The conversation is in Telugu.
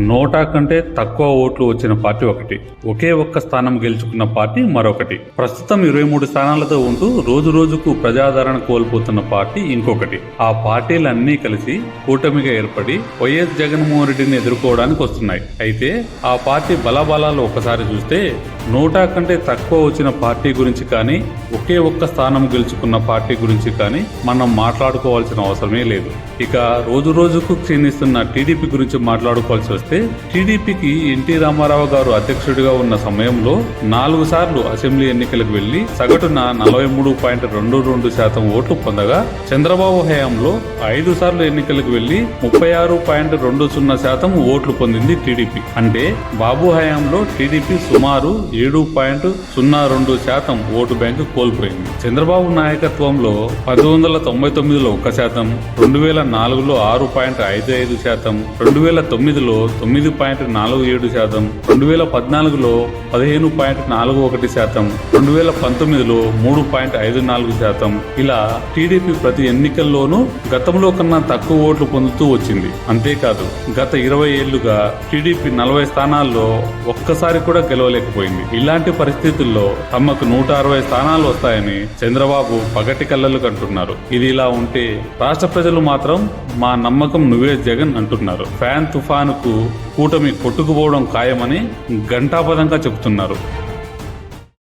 నోటా కంటే తక్కువ ఓట్లు వచ్చిన పార్టీ ఒకటి, ఒకే ఒక్క స్థానం గెలుచుకున్న పార్టీ మరొకటి, ప్రస్తుతం 23 స్థానాలతో ఉంటూ రోజు రోజుకు ప్రజాదరణ కోల్పోతున్న పార్టీ ఇంకొకటి. ఆ పార్టీలన్నీ కలిసి కూటమిగా ఏర్పడి వైఎస్ జగన్మోహన్ రెడ్డిని ఎదుర్కోవడానికి వస్తున్నాయి. అయితే ఆ పార్టీ బలాబలాలు ఒకసారి చూస్తే నోటా కంటే తక్కువ వచ్చిన పార్టీ గురించి కానీ, ఒకే ఒక్క స్థానం గెలుచుకున్న పార్టీ గురించి కానీ మనం మాట్లాడుకోవాల్సిన అవసరమే లేదు. ఇక రోజు రోజుకు క్షీణిస్తున్న టీడీపీ గురించి మాట్లాడుకోవాల్సి వస్తే, టీడీపీకి ఎన్టీ రామారావు గారు అధ్యక్షుడిగా ఉన్న సమయంలో 4 సార్లు అసెంబ్లీ ఎన్నికలకు వెళ్లి సగటున 43.22% ఓట్లు పొందగా, చంద్రబాబు హయాంలో 5 సార్లు ఎన్నికలకు వెళ్లి 36.20% ఓట్లు పొందింది టీడీపీ. అంటే బాబు హయాంలో టీడీపీ సుమారు 7.02% ఓటు బ్యాంకు కోల్పోయింది. చంద్రబాబు నాయకత్వంలో 1999లో 1%, 2004లో 6.55%, 2009లో 9.47%, 2014లో 15.41%, 2019లో 3.54%. ఇలా టీడీపీ ప్రతి ఎన్నికల్లోనూ గతంలో కన్నా తక్కువ ఓట్లు పొందుతూ వచ్చింది. అంతేకాదు, గత 20 ఏళ్లుగా టీడీపీ 40 స్థానాల్లో ఒక్కసారి కూడా గెలవలేకపోయింది. ఇలాంటి పరిస్థితుల్లో తమకు 160 స్థానాలు వస్తాయని చంద్రబాబు పగటి కళ్ళలు కంటున్నారు. ఇది ఇలా ఉంటే రాష్ట్ర ప్రజలు మాత్రం మా నమ్మకం నువ్వే జగన్ అంటున్నారు. ఫ్యాన్ తుఫానుకు కూటమి కొట్టుకుపోవడం ఖాయమని ఘంటాపథంగా చెబుతున్నారు.